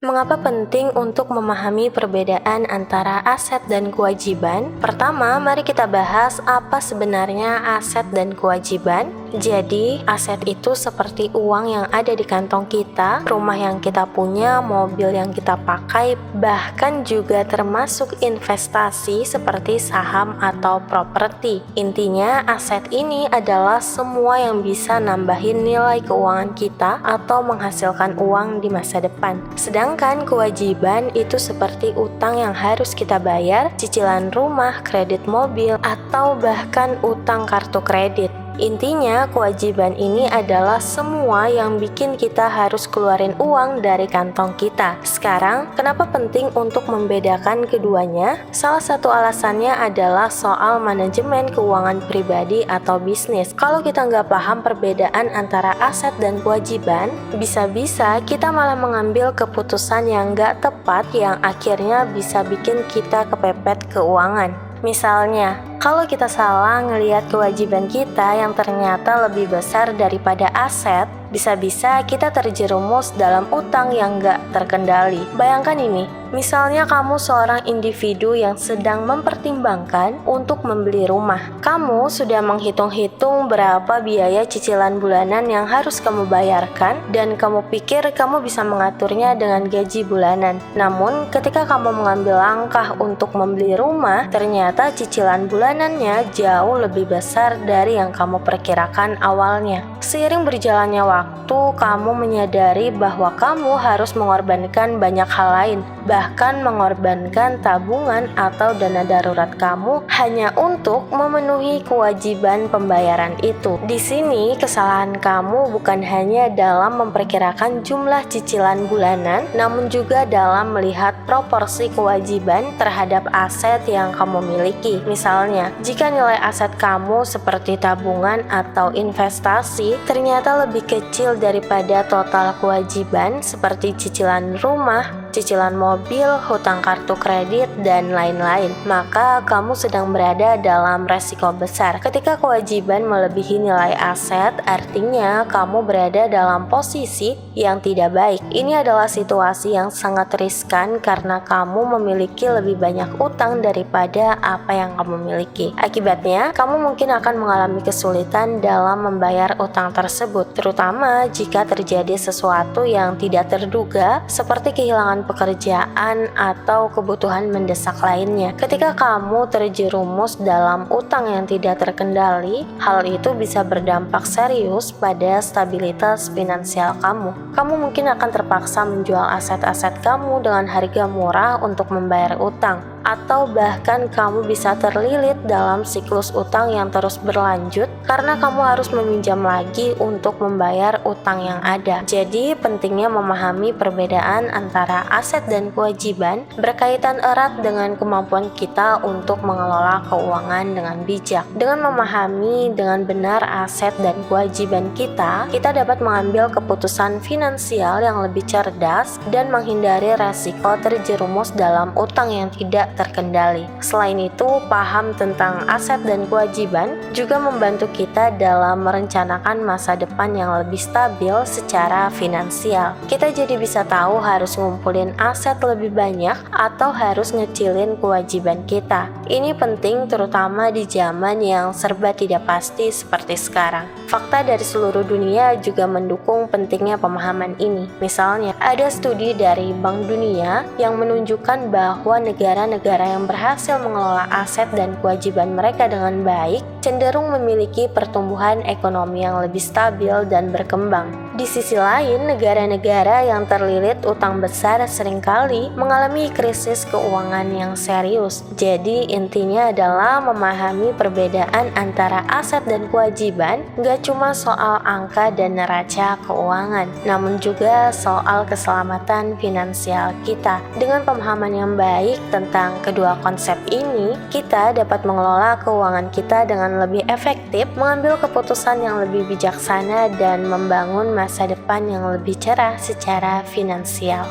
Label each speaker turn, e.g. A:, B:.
A: Mengapa penting untuk memahami perbedaan antara aset dan kewajiban? Pertama, mari kita bahas apa sebenarnya aset dan kewajiban. Jadi, aset itu seperti uang yang ada di kantong kita, rumah yang kita punya, mobil yang kita pakai, bahkan juga termasuk investasi seperti saham atau properti. Intinya, aset ini adalah semua yang bisa nambahin nilai keuangan kita atau menghasilkan uang di masa depan. Sedangkan kewajiban itu seperti utang yang harus kita bayar, cicilan rumah, kredit mobil, atau bahkan utang kartu kredit. Intinya, kewajiban ini adalah semua yang bikin kita harus keluarin uang dari kantong kita. Sekarang, kenapa penting untuk membedakan keduanya? Salah satu alasannya adalah soal manajemen keuangan pribadi atau bisnis. Kalau kita nggak paham perbedaan antara aset dan kewajiban, bisa-bisa kita malah mengambil keputusan yang nggak tepat yang akhirnya bisa bikin kita kepepet keuangan. Misalnya, kalau kita salah ngelihat kewajiban kita yang ternyata lebih besar daripada aset, bisa-bisa kita terjerumus dalam utang yang nggak terkendali. Bayangkan ini, misalnya kamu seorang individu yang sedang mempertimbangkan untuk membeli rumah. Kamu sudah menghitung-hitung berapa biaya cicilan bulanan yang harus kamu bayarkan, dan kamu pikir kamu bisa mengaturnya dengan gaji bulanan. Namun, ketika kamu mengambil langkah untuk membeli rumah, ternyata cicilan bulanannya jauh lebih besar dari yang kamu perkirakan awalnya. Seiring berjalannya waktu, kamu menyadari bahwa kamu harus mengorbankan banyak hal lain, bahkan mengorbankan tabungan atau dana darurat kamu hanya untuk memenuhi kewajiban pembayaran itu. Di sini, kesalahan kamu bukan hanya dalam memperkirakan jumlah cicilan bulanan, namun juga dalam melihat proporsi kewajiban terhadap aset yang kamu miliki. Misalnya, jika nilai aset kamu seperti tabungan atau investasi ternyata lebih kecil daripada total kewajiban seperti cicilan rumah, cicilan mobil, hutang kartu kredit, dan lain-lain, maka kamu sedang berada dalam resiko besar. Ketika kewajiban melebihi nilai aset, artinya kamu berada dalam posisi yang tidak baik. Ini adalah situasi yang sangat riskan karena kamu memiliki lebih banyak utang daripada apa yang kamu miliki. Akibatnya, kamu mungkin akan mengalami kesulitan dalam membayar utang tersebut, terutama jika terjadi sesuatu yang tidak terduga seperti kehilangan pekerjaan atau kebutuhan mendesak lainnya. Ketika kamu terjerumus dalam utang yang tidak terkendali, hal itu bisa berdampak serius pada stabilitas finansial kamu. Kamu mungkin akan terpaksa menjual aset-aset kamu dengan harga murah untuk membayar utang, atau bahkan kamu bisa terlilit dalam siklus utang yang terus berlanjut karena kamu harus meminjam lagi untuk membayar utang yang ada. Jadi, pentingnya memahami perbedaan antara aset dan kewajiban berkaitan erat dengan kemampuan kita untuk mengelola keuangan dengan bijak. Dengan memahami dengan benar aset dan kewajiban kita dapat mengambil keputusan finansial yang lebih cerdas dan menghindari resiko terjerumus dalam utang yang tidak terkendali. Selain itu, paham tentang aset dan kewajiban juga membantu kita dalam merencanakan masa depan yang lebih stabil secara finansial. Kita jadi bisa tahu harus ngumpulin aset lebih banyak atau harus ngecilin kewajiban kita. Ini penting terutama di zaman yang serba tidak pasti seperti sekarang. Fakta dari seluruh dunia juga mendukung pentingnya pemahaman ini. Misalnya, ada studi dari Bank Dunia yang menunjukkan bahwa negara-negara yang berhasil mengelola aset dan kewajiban mereka dengan baik cenderung memiliki pertumbuhan ekonomi yang lebih stabil dan berkembang. Di sisi lain, negara-negara yang terlilit utang besar seringkali mengalami krisis keuangan yang serius. Jadi, intinya adalah memahami perbedaan antara aset dan kewajiban gak cuma soal angka dan neraca keuangan, namun juga soal keselamatan finansial kita. Dengan pemahaman yang baik tentang kedua konsep ini, kita dapat mengelola keuangan kita dengan lebih efektif, mengambil keputusan yang lebih bijaksana, dan membangun masa depan yang lebih cerah secara finansial.